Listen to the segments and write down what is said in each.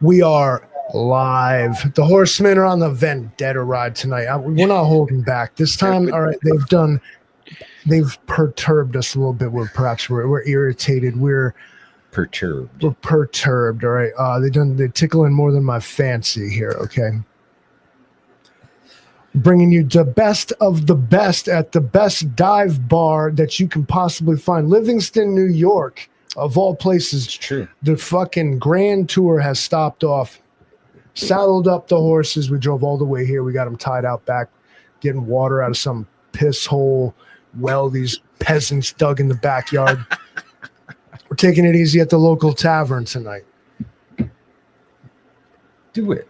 We are live. The Horsemen are on the vendetta ride tonight. We're not holding back this time. All right, they've perturbed us a little bit. We're irritated. We're perturbed. All right. They're tickling more than my fancy here. Okay. Bringing you the best of the best at the best dive bar that you can possibly find. Livingston, New York, of all places. It's true. The fucking grand tour has stopped off. Saddled up the horses. We drove all the way here. We got them tied out back, getting water out of some piss hole well these peasants dug in the backyard. We're taking it easy at the local tavern tonight. Do it.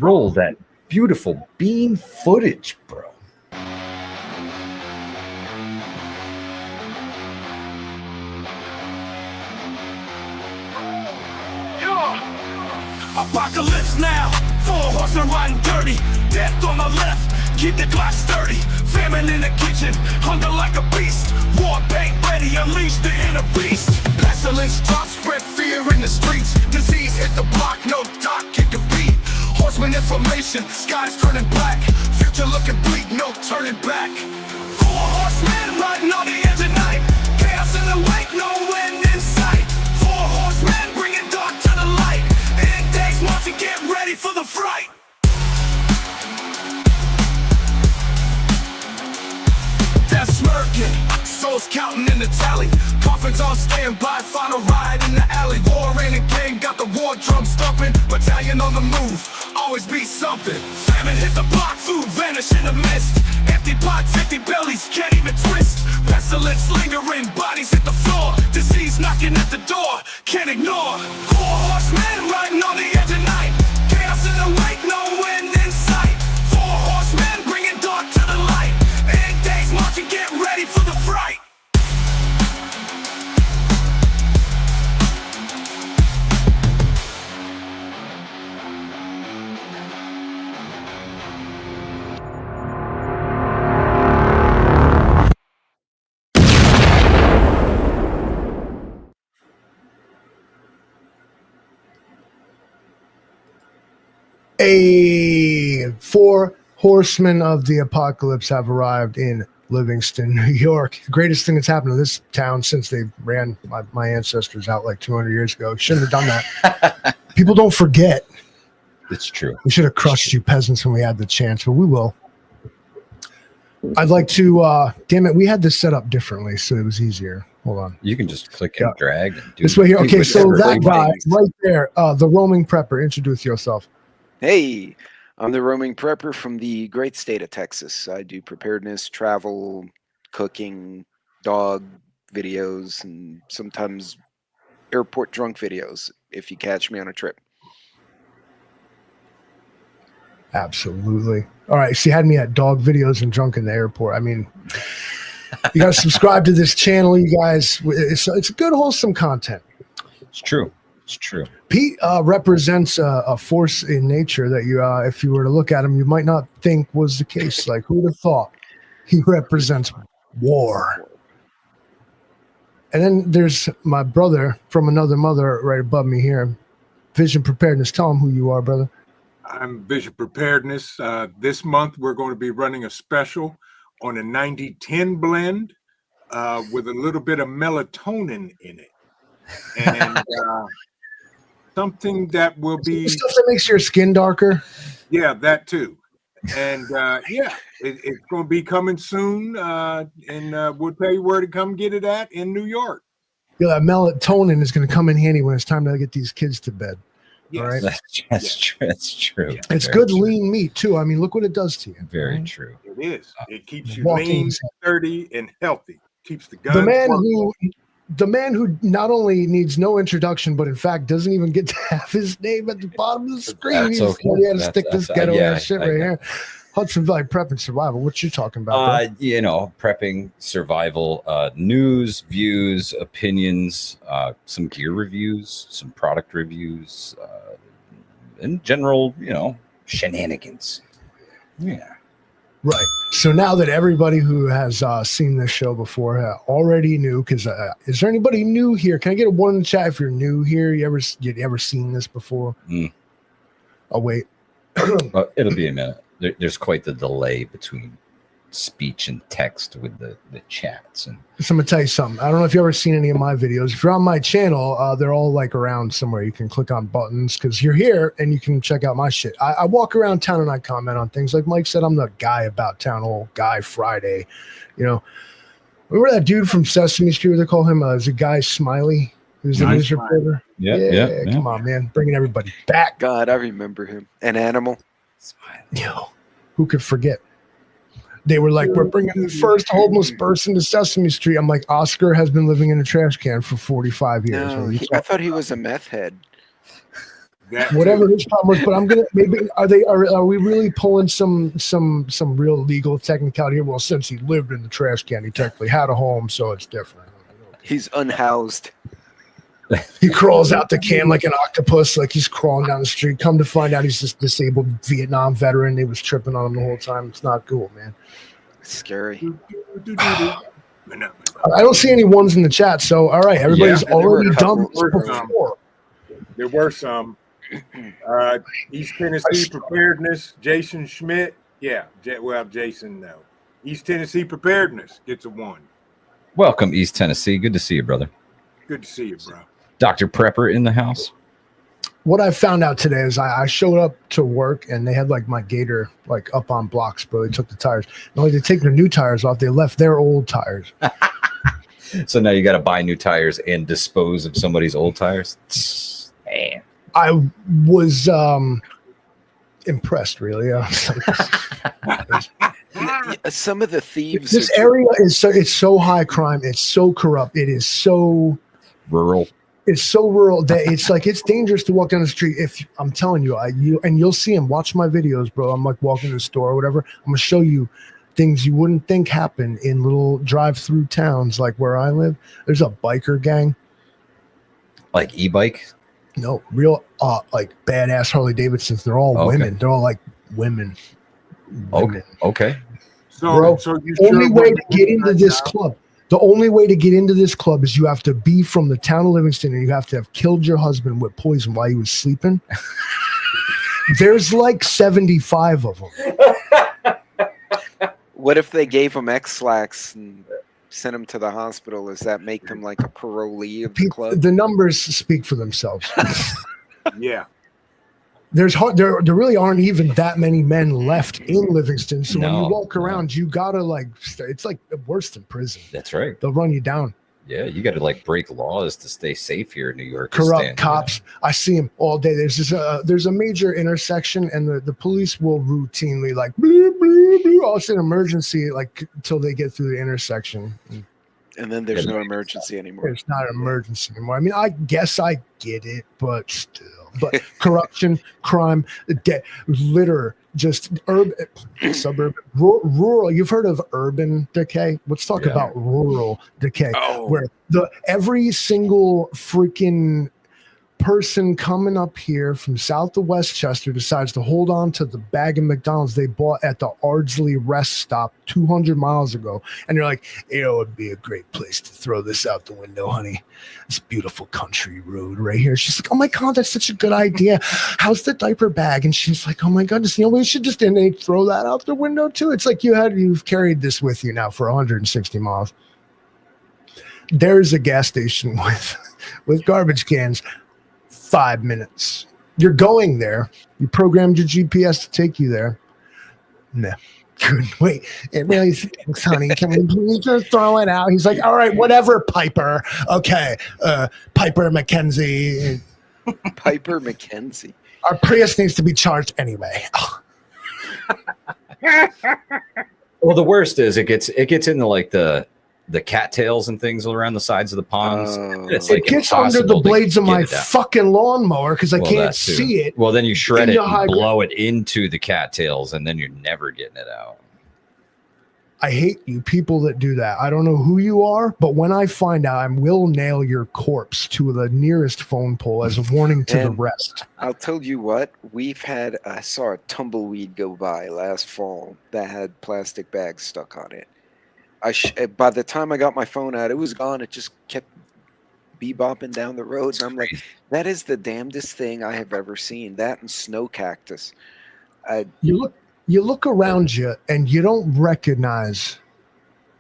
Roll that beautiful bean footage, bro. Apocalypse now, 4 horsemen riding dirty. Death on the left, keep the clock sturdy. Famine in the kitchen, hunger like a beast. War paint ready, unleash the inner beast. Pestilence drop, spread fear in the streets. Disease hit the block, no doc kick your feet. Horseman information, skies turning black. Future looking bleak, no turning back. 4 horsemen riding on the edge of night. Chaos in the wake, no end in sight. 4 horsemen bringing dark to the light. End days marching, get ready for the fright. Death smirking, souls counting in the tally. Coffins on standby, final ride in the alley. War ain't a game, got the war drum stumping. Battalion on the move, always be something. Famine hit the block, food vanish in the mist. Empty pots, empty bellies, can't even twist. Pestilence lingering, bodies hit the floor. Disease knocking at the door, can't ignore. 4 horsemen riding on the edge of night. Chaos in the wake, no end in sight. 4 horsemen bringing dark to the light. End days marching, get ready for the fright. Four horsemen of the apocalypse have arrived in Livingston, New York. The greatest thing that's happened to this town since they ran my ancestors out like 200 years ago. Shouldn't have done that. People don't forget. It's true. We should have crushed you peasants when we had the chance, but we will. I'd like to, damn it, we had this set up differently, so it was easier. Hold on. You can just click and drag. And do this way here. Okay, so that guy right there, the roaming prepper, introduce yourself. Hey, I'm the roaming prepper from the great state of Texas. I do preparedness, travel, cooking, dog videos, and sometimes airport drunk videos if you catch me on a trip. Absolutely. All right. She had me at dog videos and drunk in the airport. I mean, you got to subscribe to this channel, you guys. It's good, wholesome content. It's true. It's true. Pete represents a force in nature that you, if you were to look at him, you might not think was the case. Like, who would have thought? He represents war. And then there's my brother from another mother right above me here. Vision Preparedness. Tell him who you are, brother. I'm Vision Preparedness. This month, we're going to be running a special on a 90-10 blend with a little bit of melatonin in it. And something that will be stuff that makes your skin darker. Yeah, that too. And it's going to be coming soon. And we'll tell you where to come get it at in New York. Yeah, that melatonin is going to come in handy when it's time to get these kids to bed. Yes. All right? That's true. That's true. Yeah. It's good lean meat too. I mean, look what it does to you. Very true. It is. It keeps you lean, sturdy, and healthy. Keeps the guns. The man who not only needs no introduction, but in fact doesn't even get to have his name at the bottom of the screen. He had to stick this ghetto ass shit right here. Hudson Valley Prep and Survival. What you talking about? Prepping, survival, news, views, opinions, some gear reviews, some product reviews, in general, shenanigans. Yeah. Right. So now that everybody who has seen this show before already knew, because is there anybody new here? Can I get a one in the chat if you're new here? You ever seen this before? I'll wait. It'll be a minute. There's quite the delay between speech and text with the chats. And So I'm gonna tell you something. I don't know if you've ever seen any of my videos. If you're on my channel, they're all like around somewhere. You can click on buttons because you're here and you can check out my shit. I walk around town and I comment on things. Like Mike said, I'm the guy about town, old guy Friday. You know, remember that dude from Sesame Street? They call him is a guy Smiley, who's the news reporter. Yeah. Come on, man, bringing everybody back. God, I remember him. An animal. Yo, who could forget? They were like, we're bringing the first homeless person to Sesame Street. I'm like, Oscar has been living in a trash can for 45 years. No, I thought he was a meth head. Whatever his problem was, but I'm gonna maybe are we really pulling some real legal technicality here? Well, since he lived in the trash can, he technically had a home, so it's different. He's unhoused. He crawls out the can like an octopus, like he's crawling down the street. Come to find out, he's just disabled Vietnam veteran. They was tripping on him the whole time. It's not cool, man. Scary. I don't see any ones in the chat, so all right, everybody's already done this before. There were some. East Tennessee Preparedness, Jason Schmidt. Yeah, Jason, no. East Tennessee Preparedness gets a 1. Welcome, East Tennessee. Good to see you, brother. Good to see you, bro. Dr. Prepper in the house. What I found out today is I showed up to work and they had like my Gator like up on blocks, bro. They took the tires. Not only did they take their new tires off, they left their old tires. So now you got to buy new tires and dispose of somebody's old tires. Man. I was impressed, really. Some of the thieves. This area is it's so high crime. It's so corrupt. It is so rural. It's so rural that it's like it's dangerous to walk down the street. If I'm telling you, you'll see them. Watch my videos, bro. I'm like walking to the store or whatever. I'm gonna show you things you wouldn't think happen in little drive-through towns like where I live. There's a biker gang. Like e-bike? No, real like badass Harley Davidsons. They're all women. They're all like women. Okay. So the only way to get into this club. The only way to get into this club is you have to be from the town of Livingston and you have to have killed your husband with poison while he was sleeping. There's like 75 of them. What if they gave him X-Lax and sent him to the hospital? Does that make them like a parolee of the club? The numbers speak for themselves. Yeah. There really aren't even that many men left in Livingston. So when you walk around, you gotta it's like worse than prison. That's right. They'll run you down. Yeah, you got to like break laws to stay safe here in New York. Corrupt cops. I see them all day. There's a major intersection, and the police will routinely like bleep, bleep, bleep. Oh, it's an emergency, like until they get through the intersection. And then there's no emergency anymore. It's not an emergency anymore. I mean, I guess I get it, but still. But corruption, crime, litter, just urban, suburban, rural. You've heard of urban decay? Let's talk about rural decay, where every single freaking person coming up here from south to Westchester decides to hold on to the bag of McDonald's they bought at the Ardsley rest stop 200 miles ago. And you're like, it would be a great place to throw this out the window, honey. This beautiful country road right here. She's like, oh my God, that's such a good idea. How's the diaper bag? And she's like, oh my goodness, we should just throw that out the window too. It's like you've carried this with you now for 160 miles. There's a gas station with garbage cans. 5 minutes. You're going there. You programmed your GPS to take you there. Nah. Wait, it really stinks, honey. Can we please just throw it out? He's like, all right, whatever, Piper. Okay, Piper McKenzie. Piper McKenzie. Our Prius needs to be charged anyway. Well, the worst is it gets into like the cattails and things around the sides of the ponds. It gets under the blades of my fucking lawnmower because I can't see it. Well, then you shred it and blow it into the cattails, and then you're never getting it out. I hate you people that do that. I don't know who you are, but when I find out, I will nail your corpse to the nearest phone pole as a warning to the rest. I'll tell you what, I saw a tumbleweed go by last fall that had plastic bags stuck on it. By the time I got my phone out, it was gone. It just kept bebopping down the road, and I'm like, that is the damnedest thing I have ever seen. That and snow cactus. You look around you and you don't recognize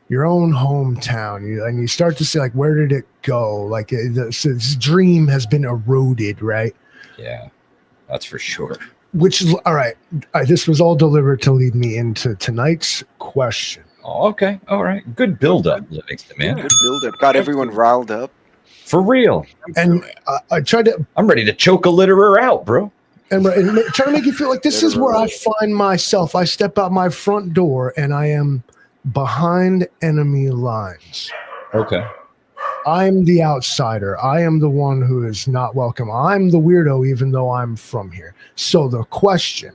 your own hometown, and you start to see, like, where did it go? Like, this dream has been eroded, right? Yeah, that's for sure. Which is all right. This was all delivered to lead me into tonight's question. Oh, okay, all right. Good build-up, Livingston, man. Good build-up. Got everyone riled up. For real. And I tried to. I'm ready to choke a litterer out, bro. And try to make you feel like this is where I find myself. I step out my front door and I am behind enemy lines. Okay. I'm the outsider. I am the one who is not welcome. I'm the weirdo, even though I'm from here. So the question,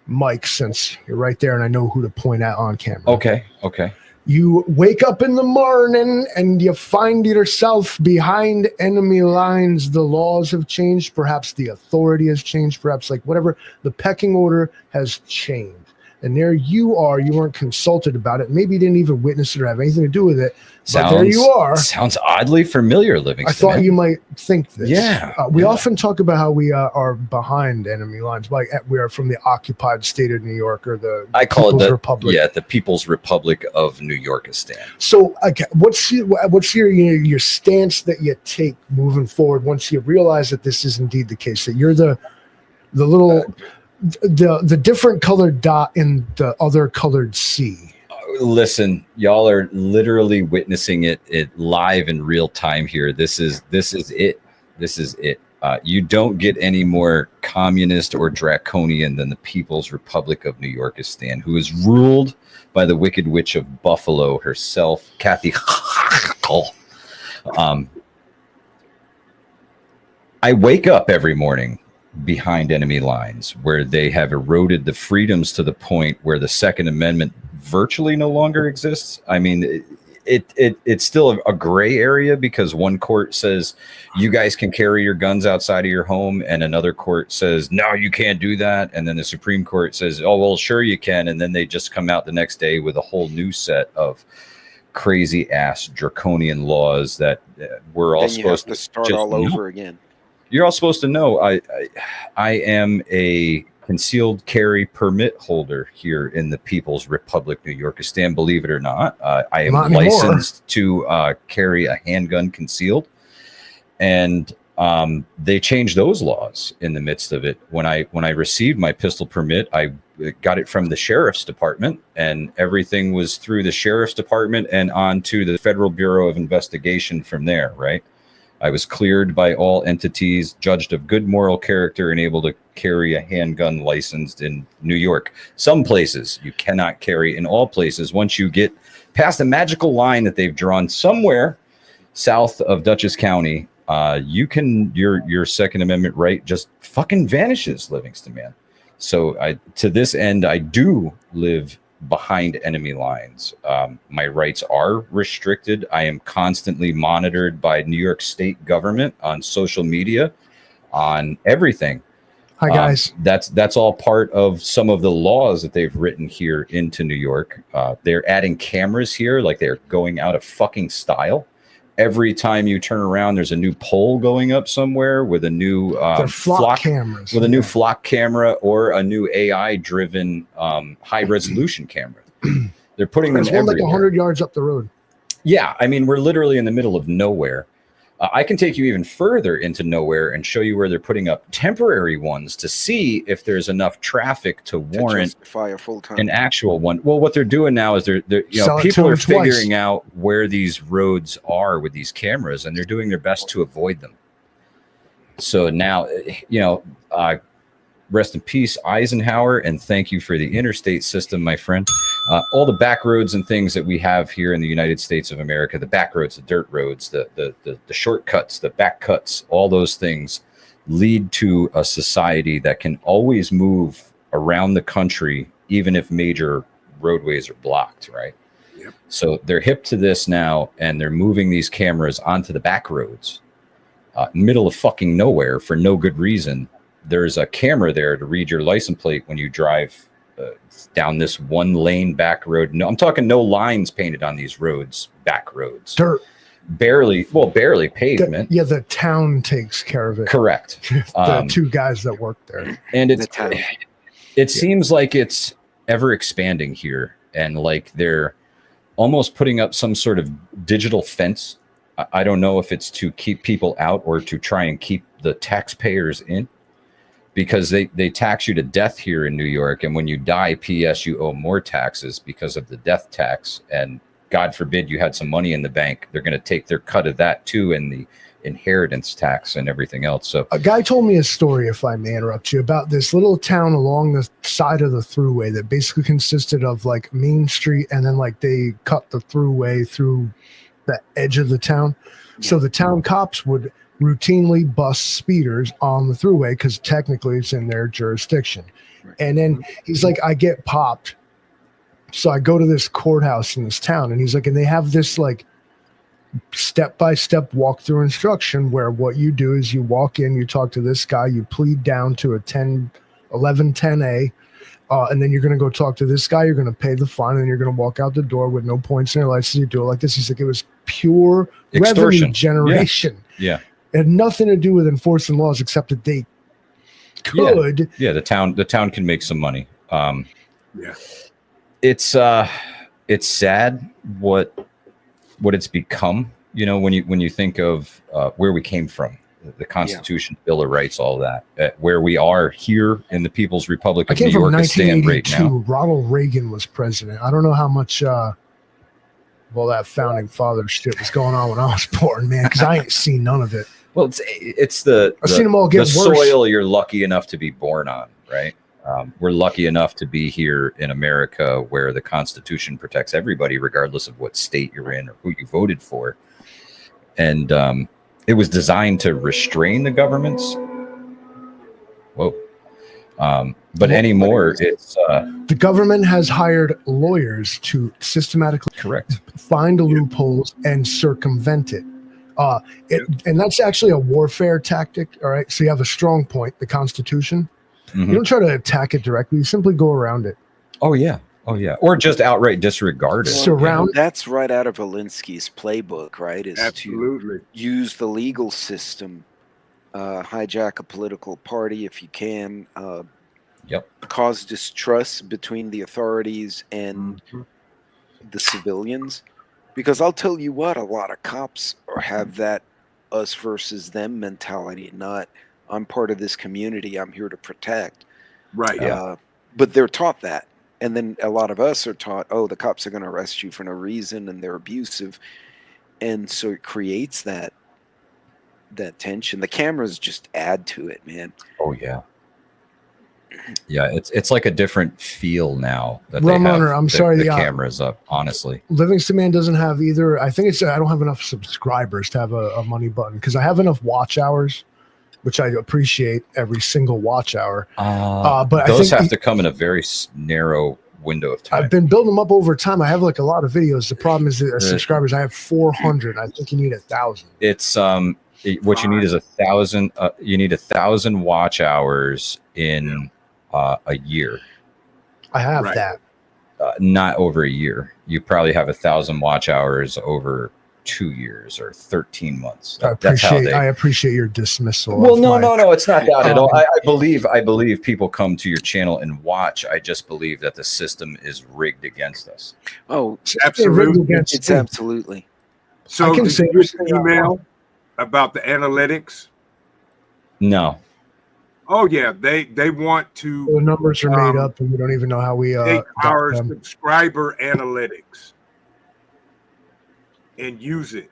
Mike, since you're right there and I know who to point at on camera. Okay. You wake up in the morning and you find yourself behind enemy lines. The laws have changed. Perhaps the authority has changed. Perhaps, like, whatever, the pecking order has changed. And there you are. You weren't consulted about it. Maybe you didn't even witness it or have anything to do with it. But there you are. Sounds oddly familiar, Livingston. I thought you might think this. Yeah. We often talk about how we are behind enemy lines. Like, we are from the occupied state of New York, or the People's Republic. Yeah, the People's Republic of New Yorkistan. So, okay, what's your stance that you take moving forward once you realize that this is indeed the case, that you're the little the different colored dot in the other colored sea? Listen, y'all are literally witnessing it live in real time here. This is it. This is it. You don't get any more communist or draconian than the People's Republic of New Yorkistan, who is ruled by the Wicked Witch of Buffalo herself, Kathy. I wake up every morning behind enemy lines where they have eroded the freedoms to the point where the Second Amendment virtually no longer exists. I mean, it's still a gray area, because one court says you guys can carry your guns outside of your home, and another court says no, you can't do that, and then the Supreme Court says, oh well, sure you can, and then they just come out the next day with a whole new set of crazy ass draconian laws that we're all supposed to start all over again. You're all supposed to know I am a concealed carry permit holder here in the People's Republic, New Yorkistan. Believe it or not, I am licensed to carry a handgun concealed, and they changed those laws in the midst of it. When I received my pistol permit, I got it from the sheriff's department, and everything was through the sheriff's department and on to the Federal Bureau of Investigation from there, right? I was cleared by all entities, judged of good moral character, and able to carry a handgun licensed in New York. Some places you cannot carry. In all places, once you get past a magical line that they've drawn somewhere south of Dutchess County, your Second Amendment right just fucking vanishes, Livingston, man. So to this end, I do live behind enemy lines. My rights are restricted. I am constantly monitored by New York State government on social media, on everything. Hi guys. That's all part of some of the laws that they've written here into New York. They're adding cameras here like they're going out of fucking style. Every time you turn around, there's a new pole going up somewhere with a new flock cameras, with a new flock camera or a new AI-driven high resolution camera. They're putting them everywhere. Like 100 yards up the road. Yeah, I mean, we're literally in the middle of nowhere. I can take you even further into nowhere and show you where they're putting up temporary ones to see if there's enough traffic to warrant an actual one. Well, what they're doing now is they're people are figuring out where these roads are with these cameras, and they're doing their best to avoid them. So now, rest in peace, Eisenhower, and thank you for the interstate system, my friend. All the back roads and things that we have here in the United States of America, the back roads, the dirt roads, the shortcuts, the back cuts, all those things lead to a society that can always move around the country, even if major roadways are blocked, right? Yep. So they're hip to this now, and they're moving these cameras onto the back roads, middle of fucking nowhere for no good reason. There's a camera there to read your license plate when you drive down this one lane back road. No, I'm talking no lines painted on these roads, back roads. Dirt. barely pavement. The town takes care of it. Correct. The two guys that work there. And The it seems like it's ever expanding here, and like they're almost putting up some sort of digital fence. I don't know if it's to keep people out or to try and keep the taxpayers in, because they tax you to death here in New York, and when you die, P.S., you owe more taxes because of the death tax, and God forbid you had some money in the bank, they're going to take their cut of that too, and the inheritance tax and everything else. So a guy told me a story, if I may interrupt you, about this little town along the side of the thruway that basically consisted of like Main Street, and then like they cut the thruway through the edge of the town. So the town cops would routinely bust speeders on the thruway because technically it's in their jurisdiction. And then he's like, I get popped. So I go to this courthouse in this town, and he's like, and they have this like step-by-step walkthrough instruction where what you do is you walk in, you talk to this guy, you plead down to a 10A, and then you're going to go talk to this guy, you're going to pay the fine, and you're going to walk out the door with no points in your license. You do it like this. He's like, it was pure extortion. Revenue generation. Yeah. It had nothing to do with enforcing laws except that they could. Yeah, the town can make some money. Yeah. It's sad what it's become, you know, when you think of where we came from, the Constitution, Bill of Rights, all that, where we are here in the People's Republic of New York right now. Ronald Reagan was president. I don't know how much that founding father shit was going on when I was born, man, because I ain't seen none of it. Well, it's I've seen them all get worse. Soil you're lucky enough to be born on, right? We're lucky enough to be here in America, where the Constitution protects everybody, regardless of what state you're in or who you voted for. And it was designed to restrain the governments. Whoa. But anymore, it's the government has hired lawyers to systematically find loopholes and circumvent it. And that's actually a warfare tactic. All right. So you have a strong point, the Constitution. You don't try to attack it directly. You simply go around it. Oh, yeah. Or just outright disregard it. Surround. That's right out of Alinsky's playbook, right? Is Absolutely. to use the legal system, hijack a political party if you can, cause distrust between the authorities and the civilians. Because I'll tell you what, a lot of cops have that us versus them mentality, not I'm part of this community, I'm here to protect. Right. But they're taught that. And then a lot of us are taught, oh, the cops are going to arrest you for no reason and they're abusive. And so it creates that tension. The cameras just add to it, man. Oh, yeah. Yeah, it's like a different feel now that the cameras up, honestly. Livingston Man doesn't have either. I think I don't have enough subscribers to have a money button, because I have enough watch hours, which I appreciate every single watch hour. But those have to come in a very narrow window of time. I've been building them up over time. I have like a lot of videos. The problem is that subscribers, I have 400. I think you need 1,000. It's what you need is 1,000. You need 1,000 watch hours in a year. I have that. Not over a year. You probably have 1,000 watch hours over 2 years or 13 months. I appreciate your dismissal. Well, no, it's not that at all. I believe people come to your channel and watch. I just believe that the system is rigged against us. Oh, absolutely. It's absolutely. So did you get an email about the analytics? No. Oh yeah, they want to. The numbers are made up, and we don't even know how we take our subscriber analytics and use it,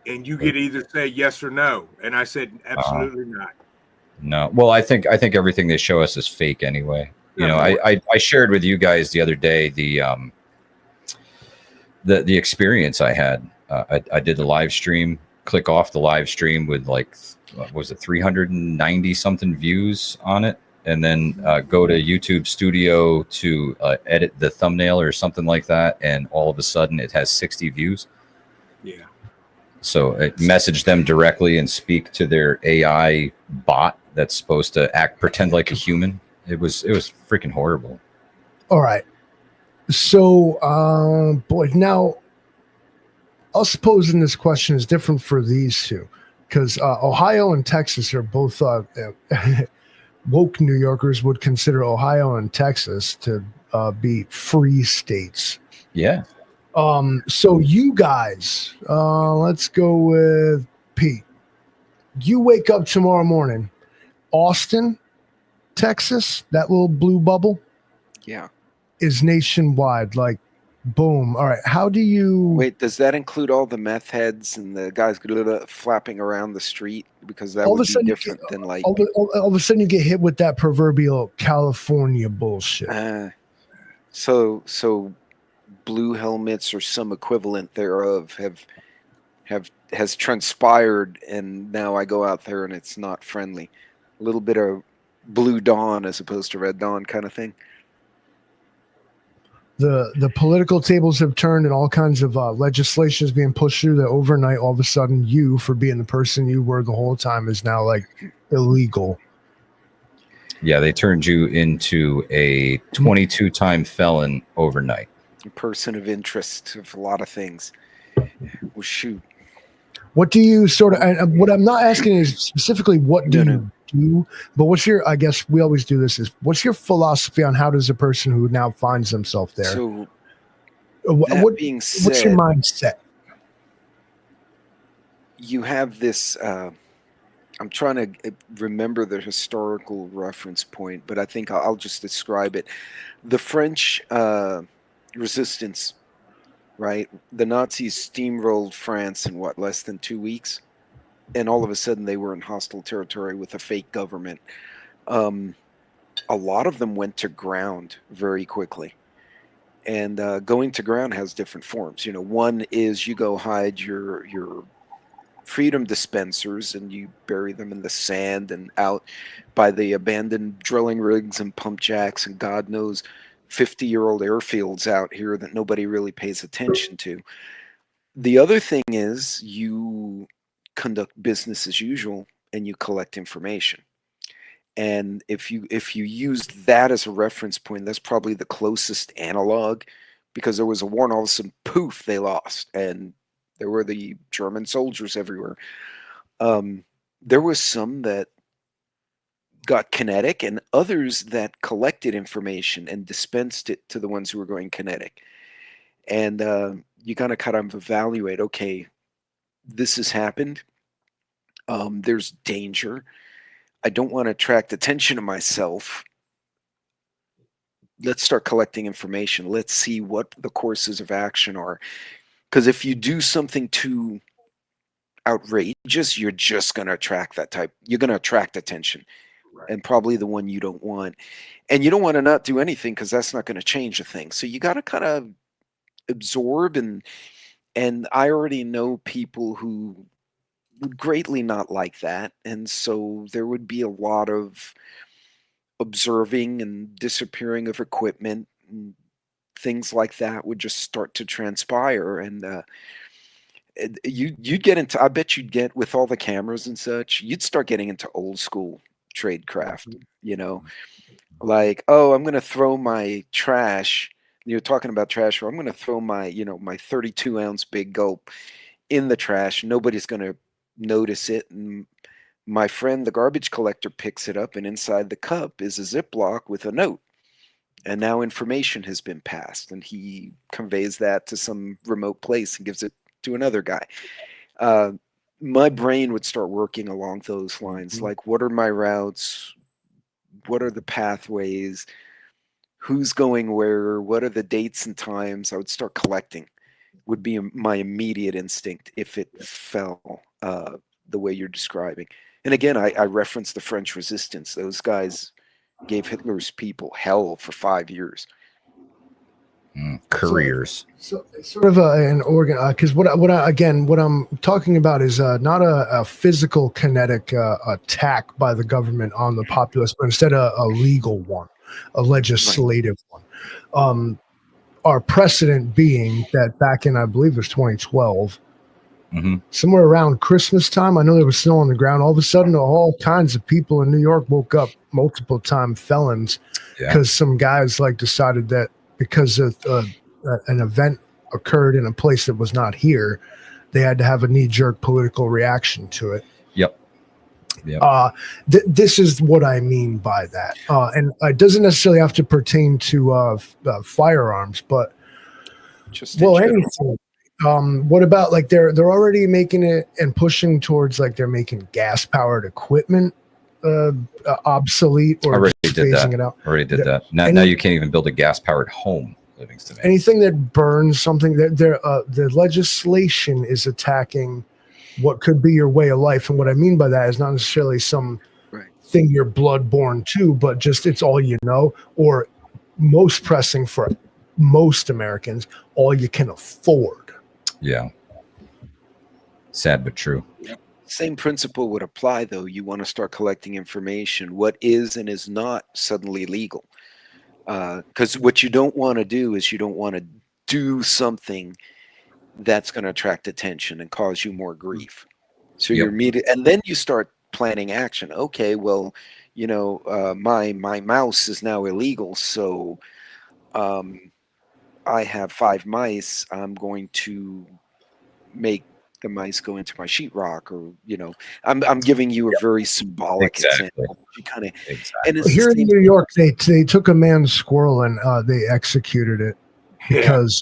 and you could either say yes or no. And I said absolutely not. No. Well, I think everything they show us is fake anyway. You know, I shared with you guys the other day the experience I had. I did the live stream. Click off the live stream with like, was it 390 something views on it, and then go to YouTube Studio to edit the thumbnail or something like that, and all of a sudden it has 60 views. Yeah. So I message them directly and speak to their AI bot that's supposed to pretend like a human. It was freaking horrible. All right. So, boy, now us posing this question is different for these two, because Ohio and Texas are both woke New Yorkers would consider Ohio and Texas to be free states. Yeah. So you guys, let's go with Pete. You wake up tomorrow morning, Austin, Texas, that little blue bubble, Yeah. is nationwide. Like, boom. All right. How do you Wait, does that include all the meth heads and the guys flapping around the street? Because that all of would a be sudden different than like all of a sudden you get hit with that proverbial California bullshit? So blue helmets or some equivalent thereof has transpired, and now I go out there and it's not friendly. A little bit of blue dawn as opposed to red dawn kind of thing. The political tables have turned, and all kinds of legislation is being pushed through that overnight. All of a sudden, you, for being the person you were the whole time, is now like illegal. Yeah, they turned you into a 22-time felon overnight. A person of interest of a lot of things. Well, shoot. What do you sort of, and what I'm not asking is specifically what do you do, but what's your, I guess we always do this, is what's your philosophy on how does a person who now finds themselves there? So being said, what's your mindset? You have this, I'm trying to remember the historical reference point, but I think I'll just describe it. The French resistance, right? The Nazis steamrolled France in what, less than 2 weeks? And all of a sudden they were in hostile territory with a fake government. A lot of them went to ground very quickly. And going to ground has different forms. You know, one is you go hide your freedom dispensers and you bury them in the sand and out by the abandoned drilling rigs and pump jacks and God knows 50-year-old airfields out here that nobody really pays attention to. The other thing is you conduct business as usual and you collect information. And if you use that as a reference point, that's probably the closest analog, because there was a war and all of a sudden, poof, they lost. And there were the German soldiers everywhere. There was some that got kinetic and others that collected information and dispensed it to the ones who were going kinetic. And you kind of evaluate, okay, this has happened. There's danger. I don't want to attract attention to myself. Let's start collecting information. Let's see what the courses of action are. Because if you do something too outrageous, you're just going to attract you're going to attract attention. Right. And probably the one you don't want. And you don't want to not do anything because that's not going to change a thing. So you got to kind of absorb, and I already know people who would greatly not like that. And so there would be a lot of observing and disappearing of equipment, and things like that would just start to transpire. And you'd get into, I bet you'd get, with all the cameras and such, you'd start getting into old school tradecraft, you know, like, oh, I'm going to throw my trash. You're talking about trash, or I'm going to throw my, my 32-ounce big gulp in the trash. Nobody's going to notice it. And my friend, the garbage collector, picks it up, and inside the cup is a Ziploc with a note. And now information has been passed, and he conveys that to some remote place and gives it to another guy. My brain would start working along those lines. Like, what are my routes? What are the pathways? Who's going where? What are the dates and times? I would start collecting. Would be my immediate instinct if it fell the way you're describing. And again, I reference the French resistance. Those guys gave Hitler's people hell for 5 years. Careers. So it's sort of an organ, because what I'm talking about is not a physical kinetic attack by the government on the populace, but instead a legal one, a legislative one. Our precedent being that back in, I believe it was 2012, somewhere around Christmas time, I know there was snow on the ground. All of a sudden, all kinds of people in New York woke up multiple time felons because some guys decided that because of an event occurred in a place that was not here, they had to have a knee-jerk political reaction to it. Yep. Yep. This is what I mean by that, and it doesn't necessarily have to pertain to firearms, but Just in general. anything. What about like they're already making it and pushing towards like they're making gas-powered equipment obsolete or Already just did phasing that. it out. Already did that. Now you can't even build a gas-powered home. Livingston. Anything that burns something, the legislation is attacking what could be your way of life. And what I mean by that is not necessarily some thing you're blood-born to, but just it's all you know, or most pressing for most Americans, all you can afford. Yeah. Sad but true. Same principle would apply, though. You want to start collecting information. What is and is not suddenly legal. Because what you don't want to do is you don't want to do something that's going to attract attention and cause you more grief. So you're and then you start planning action. Okay, well, you know, my mouse is now illegal, so I have 5 mice. I'm going to make the mice go into my sheetrock, or you know, I'm giving you a very symbolic example. You kind of, and it's here in New York, they took a man's squirrel and they executed it because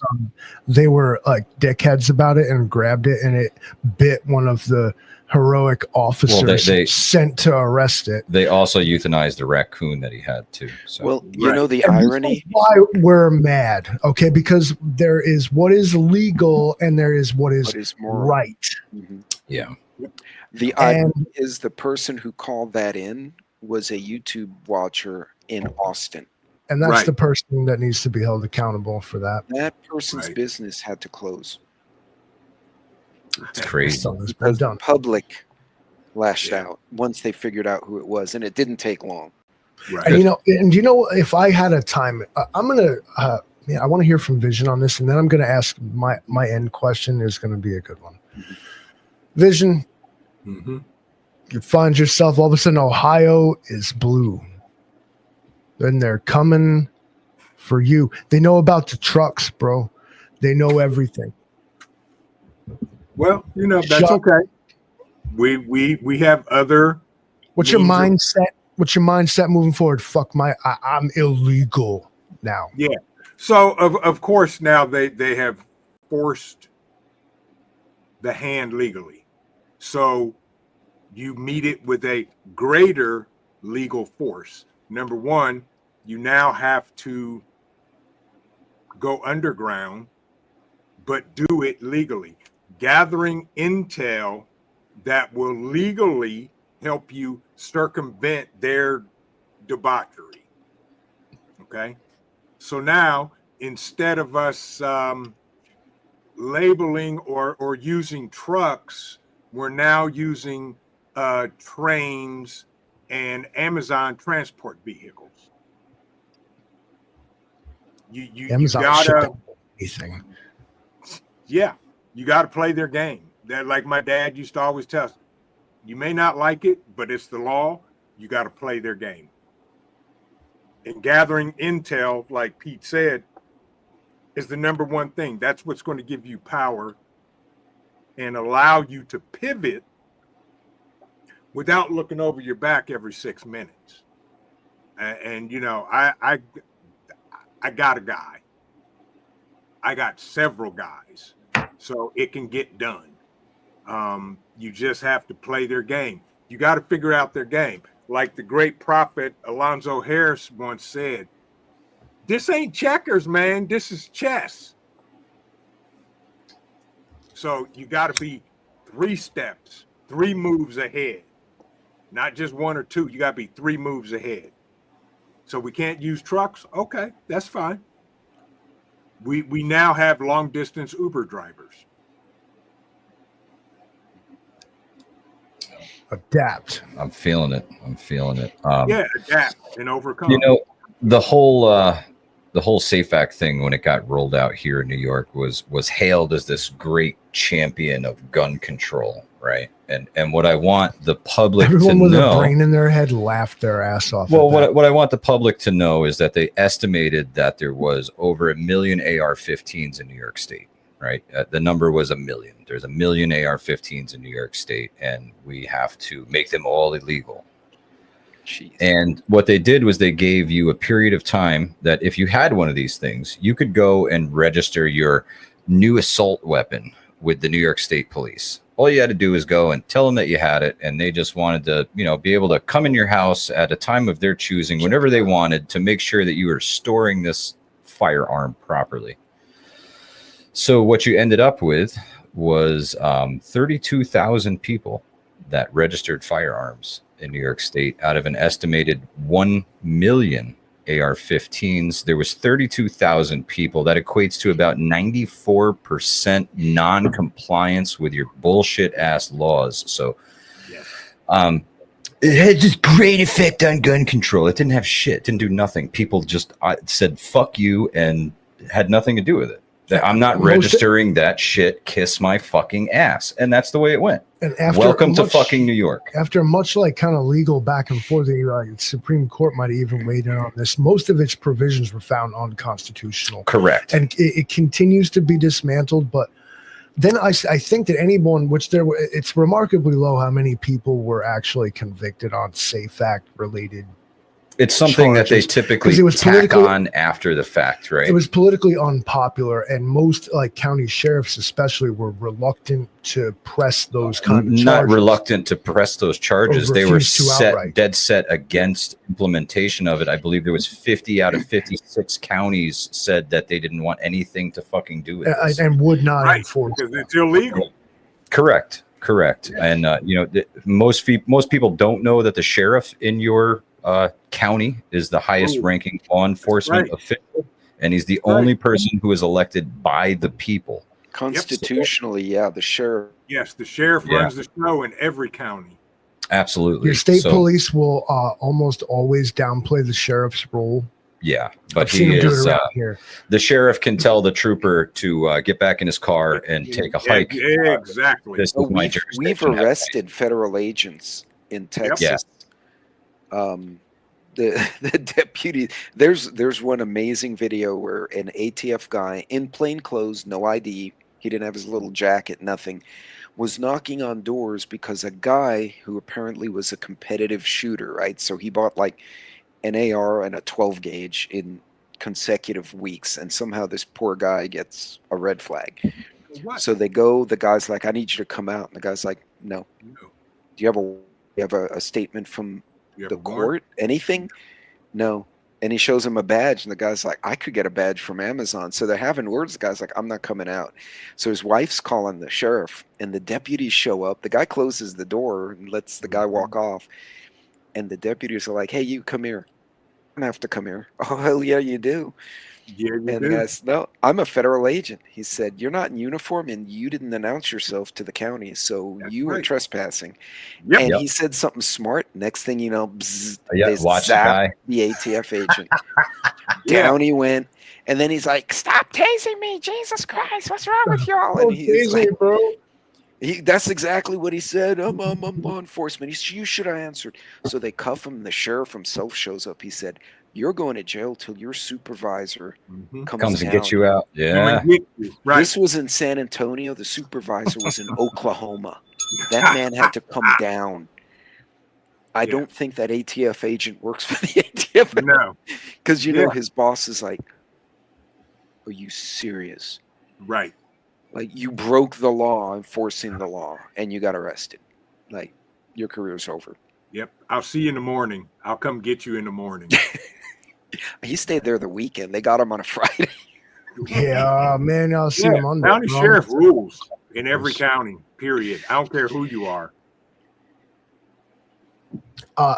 they were like dickheads about it and grabbed it, and it bit one of the heroic officers sent to arrest it. They also euthanized the raccoon that he had too. So. Well, you know the irony. This is why we're mad, okay? Because there is what is legal and there is what is right. Mm-hmm. Yeah. The irony is the person who called that in was a YouTube watcher in Austin. And that's the person that needs to be held accountable for that. That person's business had to close. It's crazy. Because the public lashed out once they figured out who it was, and it didn't take long. Right. And you know, if I had a time, I'm gonna. I want to hear from Vision on this, and then I'm gonna ask my end question is going to be a good one. Mm-hmm. Vision, you find yourself all of a sudden Ohio is blue. Then they're coming for you. They know about the trucks, bro. They know everything. Well, you know, that's okay. We have other. What's your mindset? What's your mindset moving forward? Fuck I'm illegal now. Yeah. So of course now they have forced the hand legally. So you meet it with a greater legal force. Number one, you now have to go underground, but do it legally. Gathering intel that will legally help you circumvent their debauchery. Okay. So now, instead of us labeling or using trucks, we're now using trains and Amazon transport vehicles. You gotta anything. Yeah. You got to play their game. That, like my dad used to always tell us, you may not like it, but it's the law. You got to play their game. And gathering intel, like Pete said, is the number one thing. That's what's going to give you power and allow you to pivot without looking over your back every 6 minutes. And you know, I got a guy. I got several guys. So it can get done. You just have to play their game. You got to figure out their game. Like the great prophet Alonzo Harris once said, this ain't checkers, man. This is chess. So you got to be 3 steps, 3 moves ahead. Not just 1 or 2. You got to be 3 moves ahead. So we can't use trucks? Okay, that's fine. We now have long distance Uber drivers. Adapt. I'm feeling it. Adapt and overcome. You know, the whole SAFE Act thing, when it got rolled out here in New York, was hailed as this great champion of gun control, right? And what I want the public to know, everyone with a brain in their head laughed their ass off. Well, what I want the public to know is that they estimated that there was over 1 million AR-15s in New York State, right? The number was 1 million. There's 1 million AR-15s in New York State, and we have to make them all illegal. Jeez. And what they did was they gave you a period of time that if you had one of these things, you could go and register your new assault weapon with the New York State Police. All you had to do is go and tell them that you had it, and they just wanted to, you know, be able to come in your house at a time of their choosing, whenever they wanted, to make sure that you were storing this firearm properly. So what you ended up with was 32,000 people that registered firearms in New York State out of an estimated 1 million AR-15s. There was 32,000 people. That equates to about 94% non-compliance with your bullshit ass laws. So it had this great effect on gun control. It didn't have shit. It didn't do nothing. People just said fuck you and had nothing to do with it. I'm not registering that shit. Kiss my fucking ass. And that's the way it went. And after welcome to fucking New York. After much like kind of legal back and forth, the Supreme Court might have even weighed in on this. Most of its provisions were found unconstitutional. Correct. And it continues to be dismantled. But then I think that anyone, it's remarkably low how many people were actually convicted on SAFE Act related. It's something that they typically tack on after the fact, right? It was politically unpopular, and most like county sheriffs especially were reluctant to press those kind of charges. Not reluctant to press those charges. They were dead set against implementation of it. I believe there was 50 out of 56 counties said that they didn't want anything to fucking do with this. And would not enforce it. Because it's illegal. Correct. And most people don't know that the sheriff in your county is the highest ranking law enforcement official, and he's the only person who is elected by the people. Constitutionally, the sheriff. Yes, the sheriff runs the show in every county. Absolutely. Your state police will almost always downplay the sheriff's role. Yeah, but he is the sheriff can tell the trooper to get back in his car and take a hike. Exactly. This is my jurisdiction. We've arrested federal agents in Texas. The deputy, there's one amazing video where an ATF guy in plain clothes, no ID, he didn't have his little jacket, nothing, was knocking on doors because a guy who apparently was a competitive shooter, right? So he bought like an AR and a 12 gauge in consecutive weeks, and somehow this poor guy gets a red flag. What? So they go, the guy's like, I need you to come out. And the guy's like, no. Do you have a statement from the court? Anything? No. And he shows him a badge, and the guy's like, I could get a badge from Amazon. So they're having words. The guy's like, I'm not coming out. So his wife's calling the sheriff, and the deputies show up. The guy closes the door and lets the guy walk off. And the deputies are like, hey, you come here. I don't have to come here. Oh, hell yeah, you do. Yeah, and the guy said, no, I'm a federal agent. He said, you're not in uniform, and you didn't announce yourself to the county, so you were trespassing. And he said something smart. Next thing you know, bzz, they zapped the ATF agent. Down he went. And then he's like, stop tasing me. Jesus Christ, what's wrong with y'all? And he's like, bro. That's exactly what he said. I'm law enforcement. You should have answered. So they cuff him. The sheriff himself shows up. He said, you're going to jail till your supervisor comes and gets you out. Yeah. Right. This was in San Antonio. The supervisor was in Oklahoma. That man had to come down. I don't think that ATF agent works for the ATF. No. Because, know, his boss is like, are you serious? Right. Like, you broke the law, enforcing the law, and you got arrested. Like, your career's over. Yep. I'll see you in the morning. I'll come get you in the morning. He stayed there the weekend. They got him on a Friday. Yeah, man. I'll see him on the county sheriff rules in every county, period. I don't care who you are.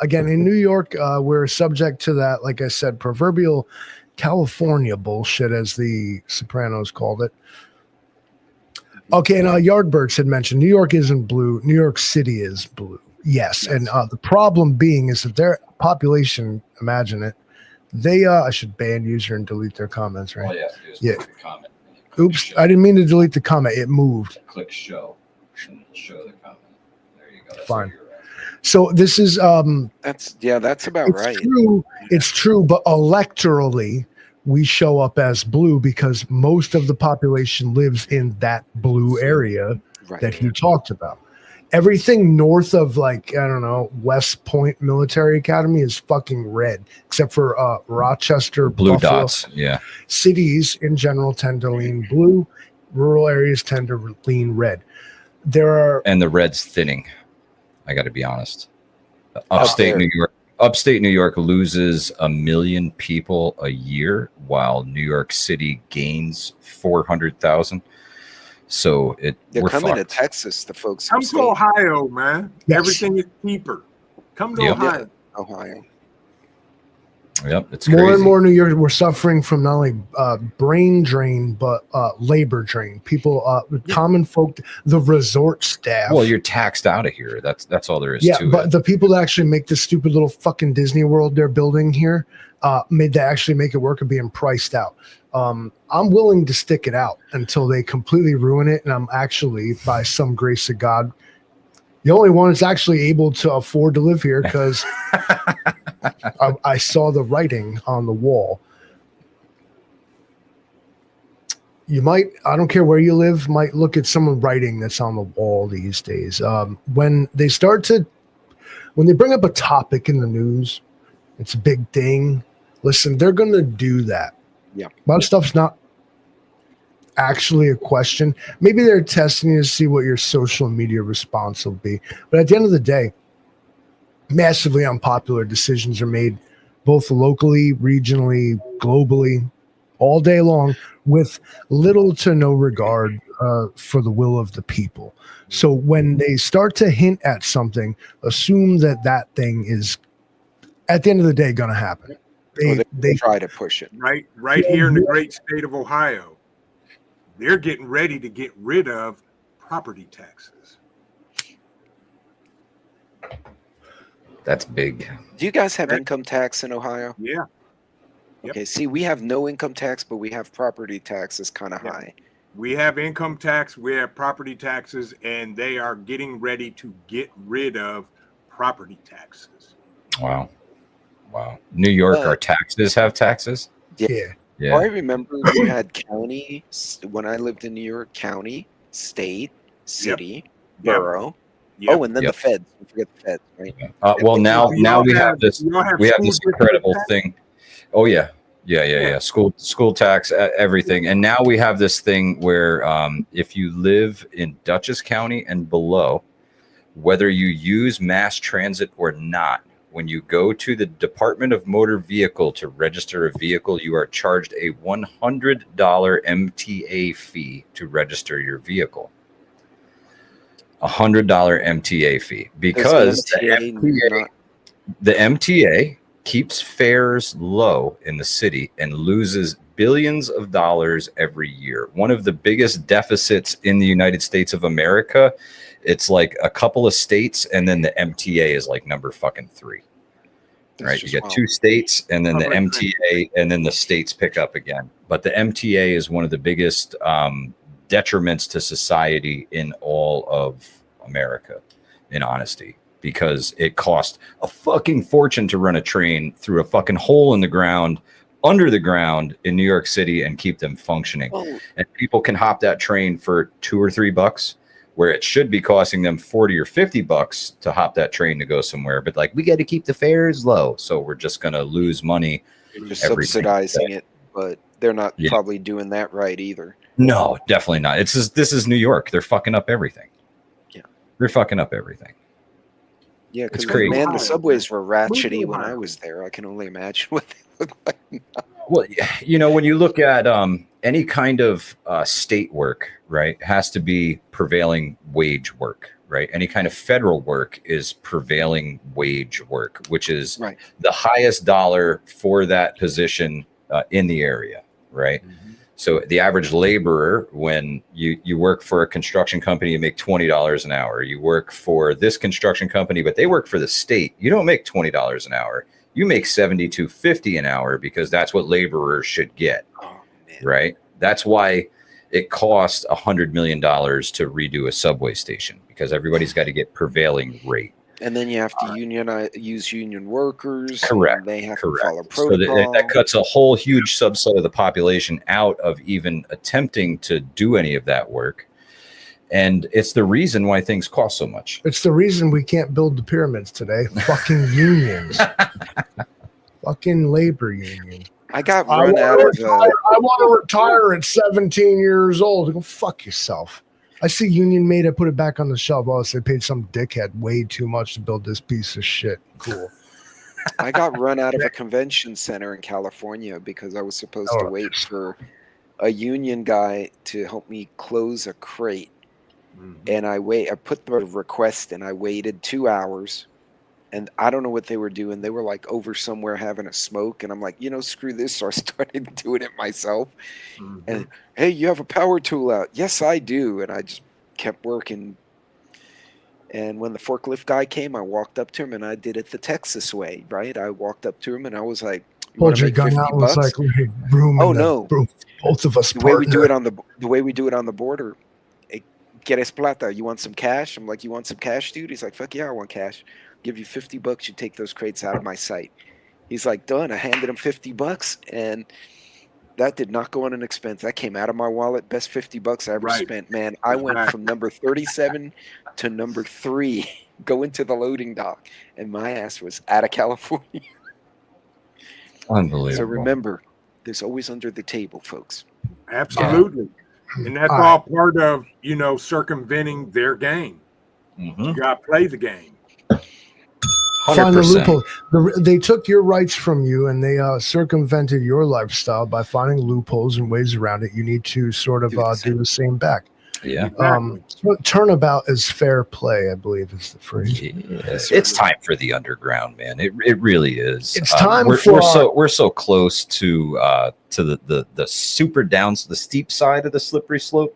Again, in New York, we're subject to that, like I said, proverbial California bullshit, as the Sopranos called it. Okay, and Yardbirds had mentioned New York isn't blue. New York City is blue. Yes, and the problem being is that their population, imagine it, they I should ban user and delete their comments, right? All you have to do is click the comment. Oops, I didn't mean to delete the comment. It moved. Click show, and it'll show the comment. There you go. That's fine. So this is that's about right. True. It's true, but electorally, we show up as blue because most of the population lives in that blue area that he talked about. Everything north of, like, I don't know, West Point Military Academy is fucking red, except for Rochester, Blue Buffalo. dots. Yeah. Cities in general tend to lean blue. Rural areas tend to lean red. And the red's thinning. I got to be honest. Upstate New York loses 1 million people a year, while New York City gains 400,000. So they're coming fucked. to Texas. The folks come to Ohio, man. Yes. Everything is cheaper. Come to Ohio. Ohio. Yep, it's crazy. More and more New York, we're suffering from not only brain drain, but labor drain. People, common folk, the resort staff. Well, you're taxed out of here. That's all there is to it. But the people that actually make this stupid little fucking Disney World they're building here, actually make it work, are being priced out. I'm willing to stick it out until they completely ruin it. And I'm actually, by some grace of God, the only one that's actually able to afford to live here, because I saw the writing on the wall. You might, I don't care where you live, might look at some of the writing that's on the wall these days. When they bring up a topic in the news, it's a big thing. Listen, they're going to do that. Yeah. A lot of stuff's not actually a question. Maybe they're testing you to see what your social media response will be. But at the end of the day, massively unpopular decisions are made both locally, regionally, globally, all day long, with little to no regard for the will of the people. So when they start to hint at something, assume that thing is, at the end of the day, going to happen. They try to push it. Right here in the great state of Ohio, they're getting ready to get rid of property taxes. That's big. Do you guys have income tax in Ohio? Yeah. Yep. Okay, see, we have no income tax, but we have property taxes kind of high. We have income tax, we have property taxes, and they are getting ready to get rid of property taxes. Wow. New York, our taxes have taxes? Yeah. Well, I remember you had county, when I lived in New York, county, state, city, borough. Yep. Oh, and then the feds. Don't forget the feds, right? Well, now we have this incredible thing. Oh yeah. School tax, everything. And now we have this thing where if you live in Dutchess County and below, whether you use mass transit or not, when you go to the Department of Motor Vehicle to register a vehicle, you are charged a $100 MTA fee to register your vehicle. $100 MTA fee, because the MTA keeps fares low in the city and loses billions of dollars every year. One of the biggest deficits in the United States of America, it's like a couple of states, and then the MTA is like number fucking 3. Right, you get 2 states, and then the MTA, and then the states pick up again. But the MTA is one of the biggest detriments to society in all of America, in honesty, because it cost a fucking fortune to run a train through a fucking hole in the ground, under the ground in New York City, and keep them functioning. And people can hop that train for $2 or $3, where it should be costing them $40 or $50 to hop that train to go somewhere. But like, we got to keep the fares low, so we're just going to lose money. They're just subsidizing it, but they're not probably doing that right either. No, definitely not. This is New York. They're fucking up everything. Yeah, they're fucking up everything. Yeah, because man, the subways were ratchety when I was there. I can only imagine what they look like now. Well, you know, when you look at any kind of state work, right, has to be prevailing wage work, right? Any kind of federal work is prevailing wage work, which is the highest dollar for that position in the area, right? Mm-hmm. So the average laborer, when you work for a construction company, you make $20 an hour. You work for this construction company, but they work for the state. You don't make $20 an hour. You make $72.50 an hour, because that's what laborers should get, right? That's why it costs $100 million to redo a subway station, because everybody's got to get prevailing rate. And then you have to use union workers. Correct. They have Correct. to follow So protocol. that cuts a whole huge subset of the population out of even attempting to do any of that work. And it's the reason why things cost so much. It's the reason we can't build the pyramids today. Fucking unions. Fucking labor union. I got run out of. I want to retire at 17 years old. Go fuck yourself. I see Union Made. I put it back on the shelf. Oh, they paid some dickhead way too much to build this piece of shit. Cool. I got run out of a convention center in California because I was supposed to wait for a union guy to help me close a crate. And I put the request in. I waited 2 hours, and I don't know what they were doing. They were like over somewhere having a smoke, and I'm like, screw this. So I started doing it myself. And hey, you have a power tool out? Yes, I do. And I just kept working. And when the forklift guy came, I walked up to him, and I did it the Texas way, right? I walked up to him, and I was like, "Pulled your gun out and was like, room." Oh no, both of us. The way we do it on the border. ¿Quieres plata? You want some cash? I'm like, you want some cash, dude? He's like, fuck yeah, I want cash. I'll give you $50. You take those crates out of my sight. He's like, done. I handed him $50, and that did not go on an expense. That came out of my wallet. Best $50 I ever spent, man. I went from number 37 to number 3, going to the loading dock, and my ass was out of California. Unbelievable. So remember, there's always under the table, folks. Absolutely. And that's all part of, circumventing their game. You got to play the game. 100%. Find the loophole. They took your rights from you, and they circumvented your lifestyle by finding loopholes and ways around it. You need to sort of do the same back. Yeah. Turnabout is fair play, I believe is the phrase. Yes. It's time for the underground, man. It really is. It's time we're so close to the super downs, the steep side of the slippery slope.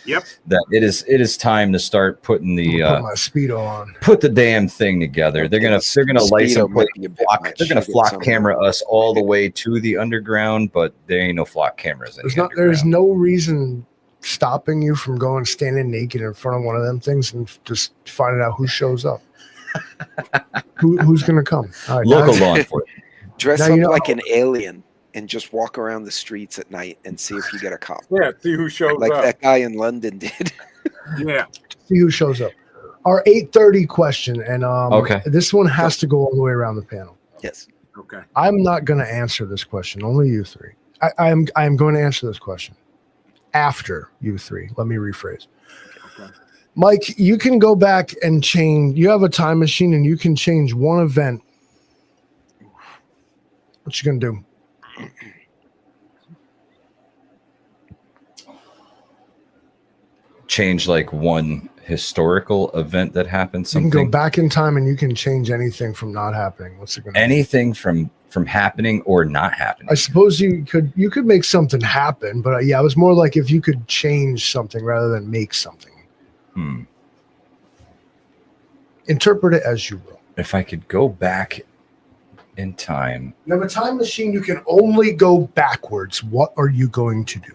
Yep. That it is time to start putting the put my Speedo on. Put the damn thing together. They're gonna license plate. They're gonna flock camera us all the way to the underground, but there ain't no flock cameras. There's no reason stopping you from going standing naked in front of one of them things and just finding out who shows up. Who's going to come? All right, local law enforcement. Dress up like an alien and just walk around the streets at night and see if you get a cop. Yeah, see who shows up. Like that guy in London did. Yeah. See who shows up. Our 8:30 question, and this one has to go all the way around the panel. Yes. Okay. I'm not going to answer this question. Only you three. I am going to answer this question after you three. Let me rephrase. Okay. Mike, you can go back and change. You have a time machine, and you can change one event. What you gonna do? Change like one historical event that happened. You can go back in time, and you can change anything from not happening. What's it gonna? Anything from happening or not happening. I suppose you could make something happen, but yeah, it was more like if you could change something rather than make something. Interpret it as you will. If I could go back in time. You have a time machine, you can only go backwards. What are you going to do?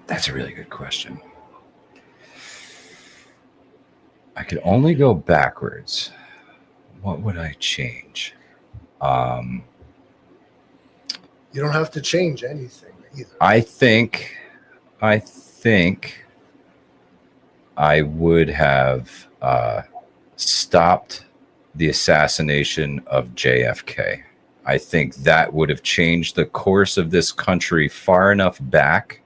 That's a really good question. I could only go backwards. What would I change? You don't have to change anything either. I think I would have stopped the assassination of JFK. I think that would have changed the course of this country far enough back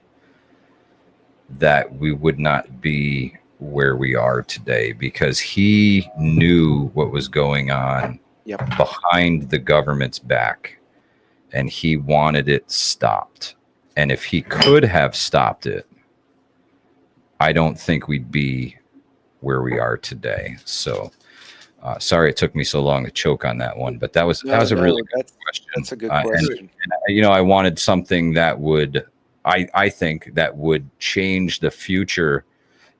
that we would not be where we are today, because he knew what was going on behind the government's back, and he wanted it stopped. And if he could have stopped it, I don't think we'd be where we are today. So sorry it took me so long to choke on that one, but that was a really good question. That's a good question. And, I wanted something that would, I think that would change the future,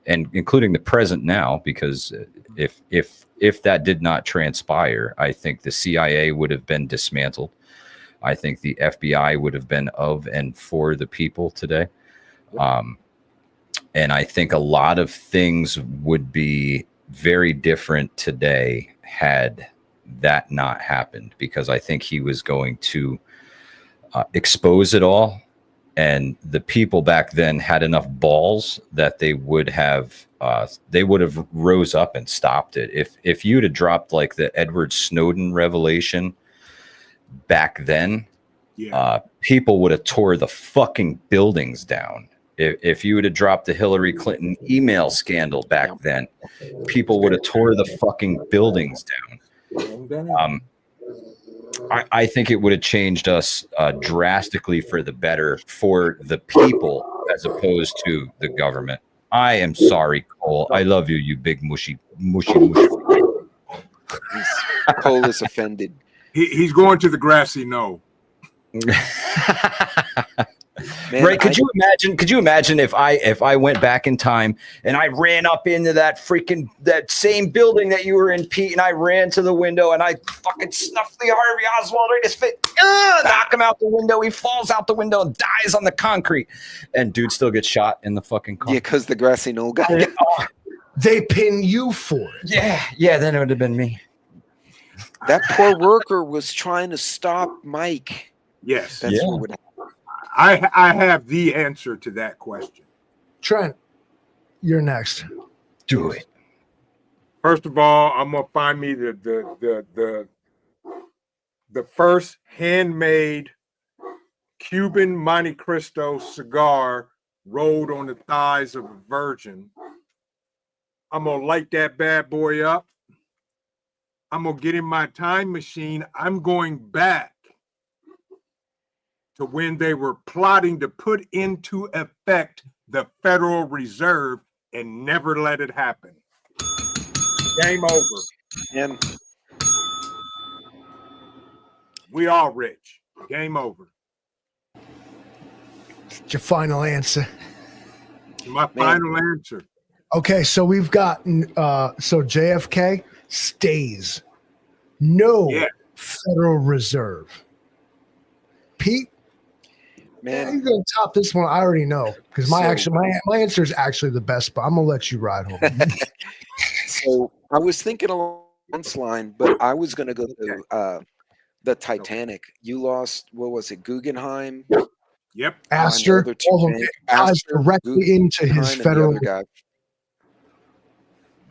and including the present now, because if that did not transpire, I think the CIA would have been dismantled. I think the FBI would have been of and for the people today. And I think a lot of things would be very different today had that not happened, because I think he was going to expose it all. And the people back then had enough balls that they would have rose up and stopped it. If you'd have dropped like the Edward Snowden revelation back then, people would have tore the fucking buildings down. If you would have dropped the Hillary Clinton email scandal back then, people would have tore the fucking buildings down. I think it would have changed us drastically for the better for the people as opposed to the government. I am sorry, Cole. I love you, you big mushy. Cole is offended. He's going to the grassy knoll. Man, right? Could you imagine if I went back in time and I ran up into that same building that you were in, Pete, and I ran to the window and I fucking snuffed the Harvey Oswald right in his face, knock him out the window. He falls out the window and dies on the concrete, and dude still gets shot in the fucking car. Yeah, because the grassy knoll guy. They pin you for it. Yeah. Then it would have been me. That poor worker was trying to stop Mike. Yes. That's what would happen. I have the answer to that question. Trent, you're next. Do it. First of all, I'm gonna find me the first handmade Cuban Monte Cristo cigar rolled on the thighs of a virgin. I'm gonna light that bad boy up. I'm gonna get in my time machine. I'm going back to when they were plotting to put into effect the Federal Reserve and never let it happen. Game over. And We all rich. Game over. Your final answer. My final answer. Okay, so we've gotten so JFK stays. No Federal Reserve. Pete, man, you're gonna top this one. I already know because my answer is actually the best, but I'm gonna let you ride home. so I was thinking along this line, but I was gonna go to the Titanic. You lost, what was it, Guggenheim? Yep. Astor, ties directly into his federal guy.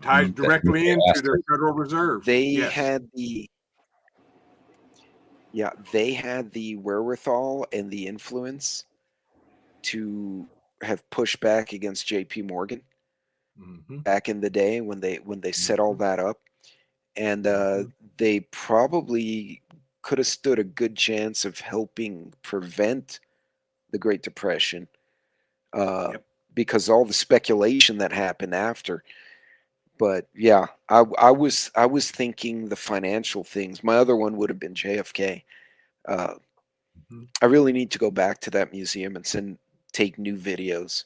Ties directly into their Federal Reserve. They had the wherewithal and the influence to have pushed back against JP Morgan back in the day when they set all that up. And they probably could have stood a good chance of helping prevent the Great Depression because all the speculation that happened after. But yeah, I was thinking the financial things. My other one would have been JFK. I really need to go back to that museum and take new videos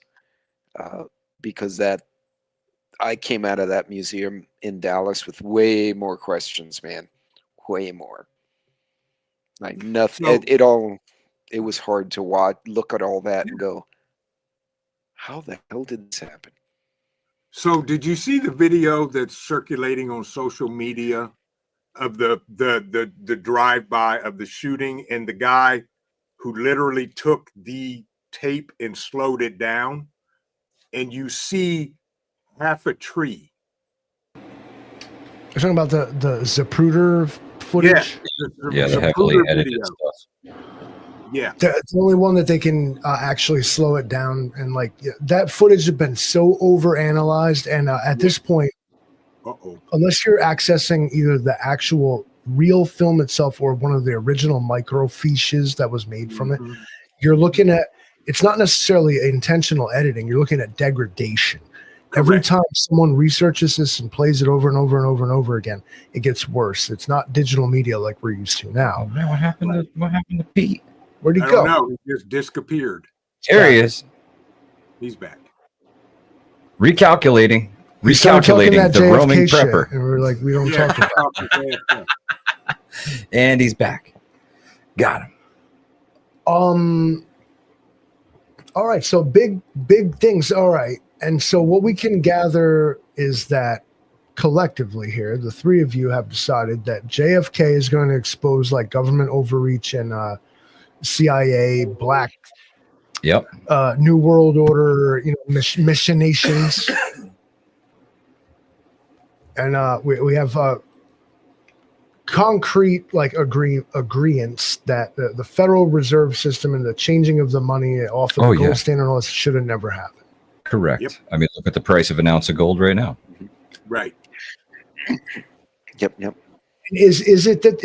because I came out of that museum in Dallas with way more questions, man, way more. Like nothing. It was hard to look at all that and go, how the hell did this happen? So did you see the video that's circulating on social media of the drive-by of the shooting and the guy who literally took the tape and slowed it down, and you see half a tree? You're talking about the Zapruder footage? Yeah, the heavily edited stuff. Yeah, it's the only one that they can actually slow it down, and like that footage has been so overanalyzed, and at this point, unless you're accessing either the actual real film itself or one of the original microfiches that was made from it, you're looking at, it's not necessarily intentional editing, you're looking at degradation. Every time someone researches this and plays it over and over and over and over again, it gets worse. It's not digital media like we're used to now. Oh man, what happened to Pete? Where'd he I go? don't know. He just disappeared. There he is. He's back. Recalculating the JFK roaming prepper. And we're like, we don't talk about it. And he's back. Got him. All right, so big things. All right. And so what we can gather is that collectively here, the three of you have decided that JFK is going to expose like government overreach and CIA, black, New World Order, machinations. And we have concrete like agreements that the Federal Reserve System and the changing of the money off of the gold standard and all this should have never happened. Correct. Yep. I mean, look at the price of an ounce of gold right now. Right. Yep. Is it that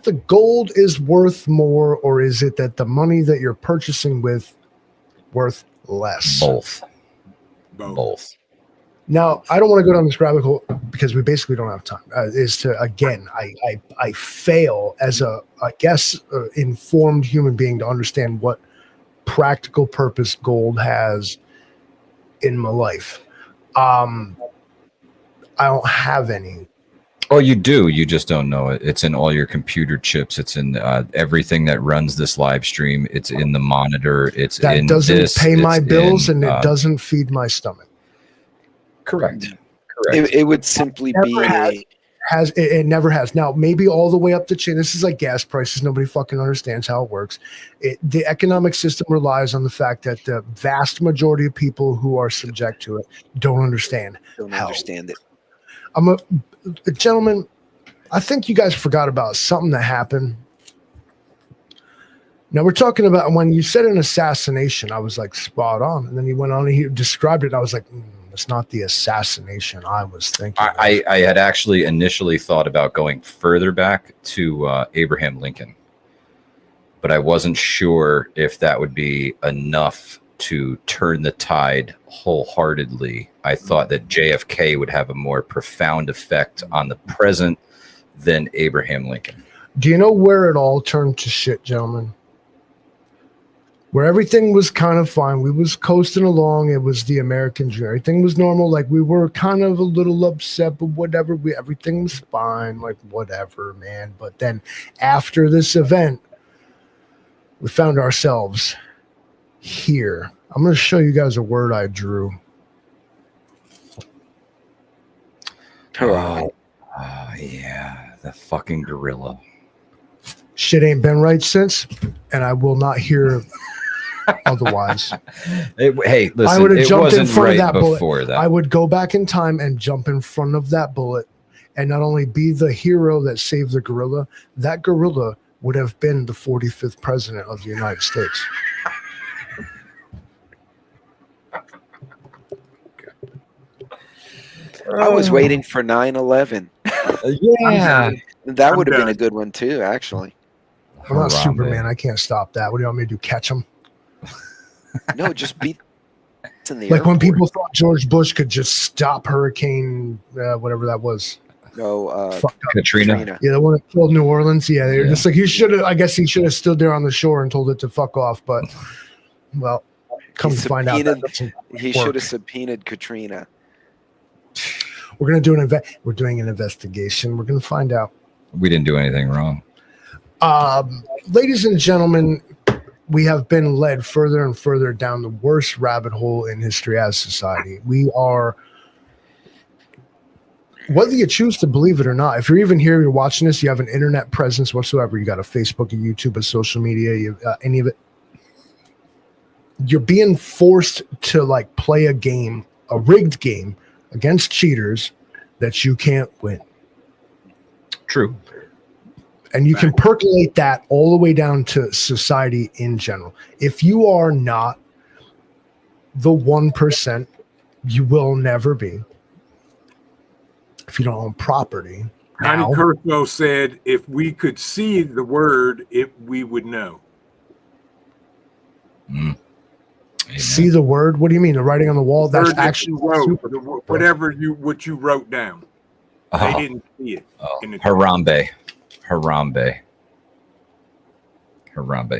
the gold is worth more, or is it that the money that you're purchasing with worth less? Both. Now, I don't want to go down this rabbit hole because we basically don't have time. I fail as a informed human being to understand what practical purpose gold has in my life. I don't have any. Oh, you do. You just don't know it. It's in all your computer chips. It's in everything that runs this live stream. It's in the monitor. That doesn't pay my bills and it doesn't feed my stomach. Correct. It would simply be it never has. Now, maybe all the way up the chain. This is like gas prices. Nobody fucking understands how it works. The economic system relies on the fact that the vast majority of people who are subject to it don't understand it. Gentlemen, I think you guys forgot about something that happened. Now we're talking about when you said an assassination, I was like spot on. And then he went on and he described it. I was like, it's not the assassination I was thinking. I had actually initially thought about going further back to Abraham Lincoln, but I wasn't sure if that would be enough to turn the tide wholeheartedly. I thought that JFK would have a more profound effect on the present than Abraham Lincoln. Do you know where it all turned to shit, gentlemen? Where everything was kind of fine. We was coasting along. It was the American dream. Everything was normal. Like we were kind of a little upset, but whatever. Everything was fine. Like whatever, man. But then after this event, we found ourselves here. I'm going to show you guys a word I drew. Oh, yeah. The fucking gorilla. Shit ain't been right since, and I will not hear otherwise. Hey, listen, I would have jumped in front right of that bullet. That. I would go back in time and jump in front of that bullet and not only be the hero that saved the gorilla, that gorilla would have been the 45th president of the United States. I was waiting for 9/11. Yeah. That would have been a good one too, actually. I'm not Superman. I can't stop that. What do you want me to do? Catch him? No, just beat in the like airport. when people thought George Bush could just stop Hurricane, whatever that was. No, Katrina. Yeah, the one that killed New Orleans. Yeah, they were just like, I guess he should have stood there on the shore and told it to fuck off. But, well, come to find out. He should have subpoenaed Katrina. We're going to do we're doing an investigation. We're going to find out. We didn't do anything wrong. Ladies and gentlemen, we have been led further and further down the worst rabbit hole in history as society. We are, whether you choose to believe it or not, if you're even here, you're watching this, you have an internet presence whatsoever, you got a Facebook, a YouTube, a social media, any of it, you're being forced to like play a game, a rigged game against cheaters that you can't win. True. And you can percolate that all the way down to society in general. If you are not the 1%, you will never be. If you don't own property. Connie Kurzweil said, if we could see the word, we would know. See the word? What do you mean? The writing on the wall? That's actually whatever what you wrote down. They didn't see it. Harambe.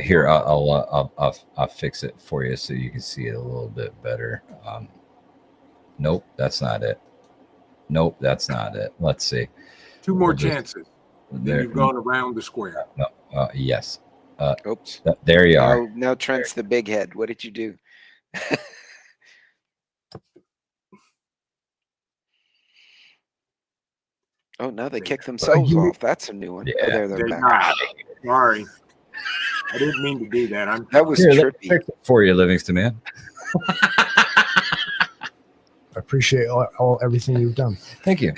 Here, I'll fix it for you so you can see it a little bit better. Nope, that's not it. Nope, that's not it. Let's see. Two more chances. Then you've gone around the square. No, yes. Oops. There you are. Now Trent's the big head. What did you do? Oh, now they kick themselves off. That's a new one. Yeah. Oh, they're back. not. Sorry. I didn't mean to do that. That was Here, let me trippy. fix it for you, Livingston man. I appreciate everything you've done. Thank you.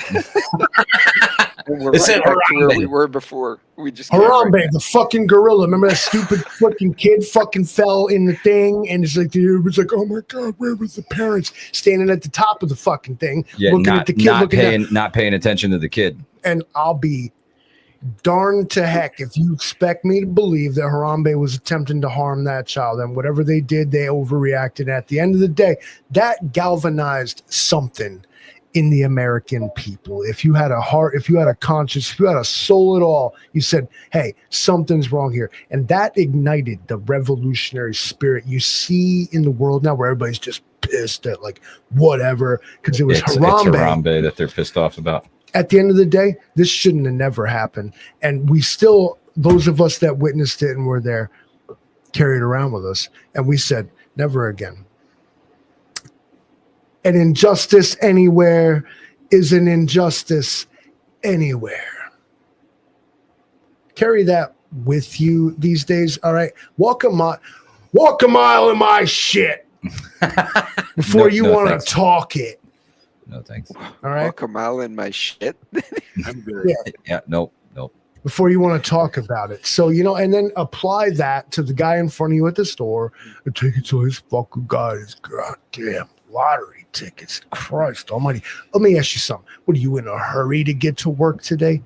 We're It's right in back to where Harambe. we were before. We just came Harambe, right back. the fucking gorilla. Remember that stupid fucking kid fucking fell in the thing, and it's like, it was like, oh my god, where was the parents standing at the top of the fucking thing, Yeah, looking at the kid, looking down. not paying attention to the kid. And I'll be darned to heck if you expect me to believe that Harambe was attempting to harm that child, and whatever they did, they overreacted. At the end of the day, that galvanized something in the American people. If you had a heart, if you had a conscience, if you had a soul at all, you said, hey, something's wrong here. And that ignited the revolutionary spirit you see in the world now, where everybody's just pissed at like whatever, because it was It's Harambe that they're pissed off about. At the end of the day, this shouldn't have never happened. And we still, those of us that witnessed it and were there, carried it around with us. And we said, never again. An injustice anywhere is an injustice anywhere. Carry that with you these days. All right. Walk a mile in my shit before you want to talk it. No thanks. All right. Walk a mile in my shit. I'm good. Yeah, nope. Before you want to talk about it. So, and then apply that to the guy in front of you at the store and take it to his fucking guy's goddamn lottery tickets. Christ almighty. Let me ask you something. What are you in a hurry to get to work today?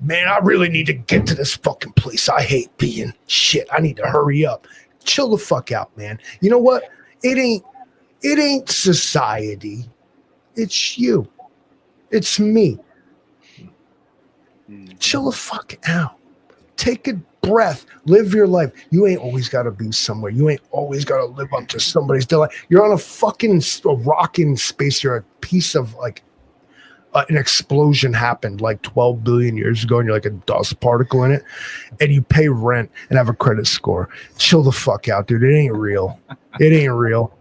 Man, I really need to get to this fucking place. I hate being shit. I need to hurry up. Chill the fuck out, man. You know what? It ain't society. It's you. It's me. Chill the fuck out. Take a breath. Live your life. You ain't always got to be somewhere. You ain't always got to live up to somebody's delight. You're on a rock in space. You're a piece of like an explosion happened like 12 billion years ago, and you're like a dust particle in it, and you pay rent and have a credit score. Chill the fuck out, dude. It ain't real. It ain't real.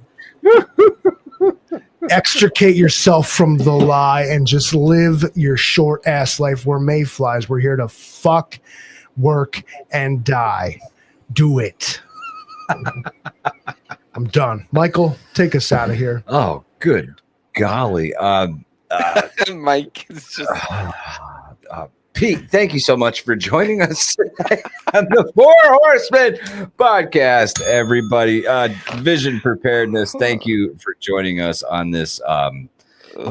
Extricate yourself from the lie and just live your short ass life. We're mayflies. We're here to fuck, work, and die. Do it. I'm done. Michael, take us out of here. Oh, good golly. Mike is just Pete, thank you so much for joining us on the Four Horsemen podcast, everybody. Vision Preparedness, thank you for joining us on this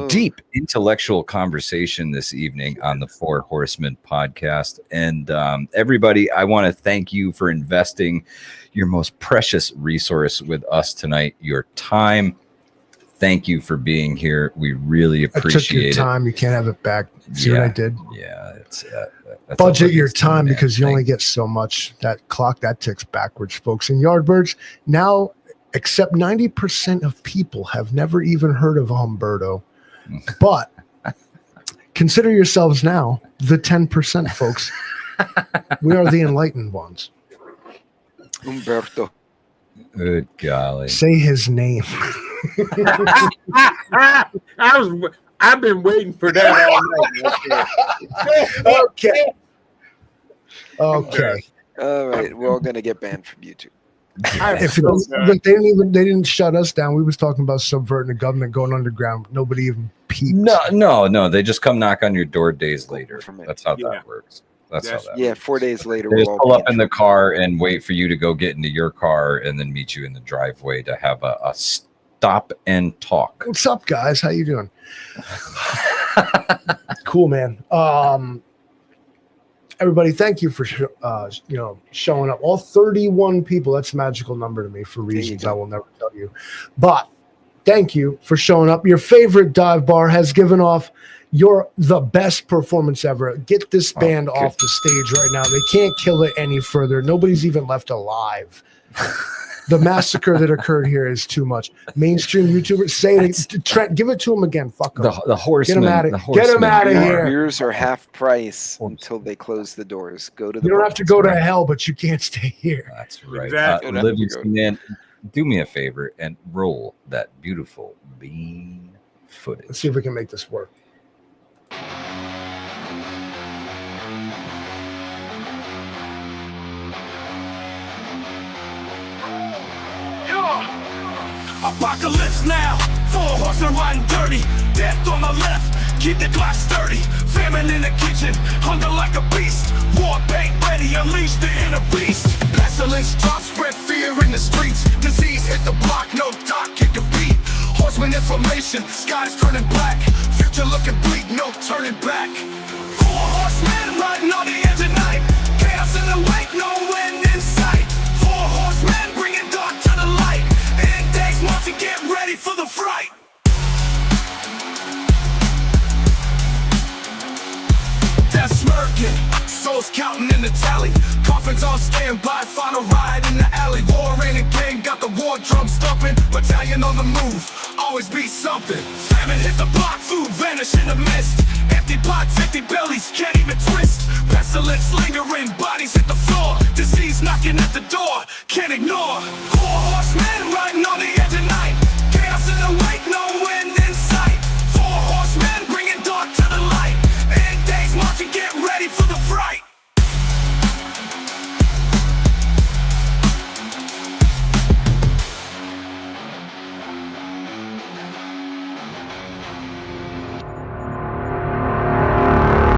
deep intellectual conversation this evening on the Four Horsemen podcast. And everybody, I want to thank you for investing your most precious resource with us tonight, your time. Thank you for being here. We really appreciate it. I took your time. You can't have it back. See what I did? Yeah. It's budget your time because you only get so much. That clock, that ticks backwards, folks. And Yardbirds, now, except 90% of people have never even heard of Humberto. But consider yourselves now the 10%, folks. We are the enlightened ones. Umberto. Good golly. Say his name. I've been waiting for that all night. Okay. All right, we're all gonna get banned from YouTube. Look, they didn't shut us down. We was talking about subverting the government, going underground. Nobody even peeped. No. They just come knock on your door days later. That's how that works. That's how that works. 4 days later, They we'll just all pull be up in the car and wait for you to go get into your car and then meet you in the driveway to have a stop and talk. What's up, guys? How you doing? Cool, man. Everybody, thank you for showing up. All 31 people. That's a magical number to me for reasons I will never tell you. But thank you for showing up. Your favorite dive bar has given off the best performance ever. Get this band off the stage right now. They can't kill it any further. Nobody's even left alive. The massacre that occurred here is too much. Mainstream YouTubers, say it. Trent, give it to him again. Fuck him. The horsemen. Get him out of here. Beers are half price until they close the doors. Go to the. You don't have to go to hell, but you can't stay here. That's right. Exactly. Livingston, man, do me a favor and roll that beautiful bean footage. Let's see if we can make this work. horsemen riding dirty, death on the left, keep the glass sturdy. Famine in the kitchen, hunger like a beast. War paint ready, unleash the inner beast. Pestilence drop, spread fear in the streets. Disease hit the block, no doc can compete. Horseman information, skies turning black. Future looking bleak, no turning back. Four horsemen riding on the edge of night. Chaos in the wake, no end in sight. Four horsemen bringing dark to the light. In days, want to get ready for the fright. Death smirking, souls counting in the tally. Coffins on standby, final ride in the alley. War ain't a game, got the war drum stumping. Battalion on the move, always be something. Famine hit the block, food vanish in the mist. Empty pots, empty bellies, can't even twist. Pestilence lingering, bodies hit the floor. Disease knocking at the door, can't ignore. Four horsemen riding on the edge.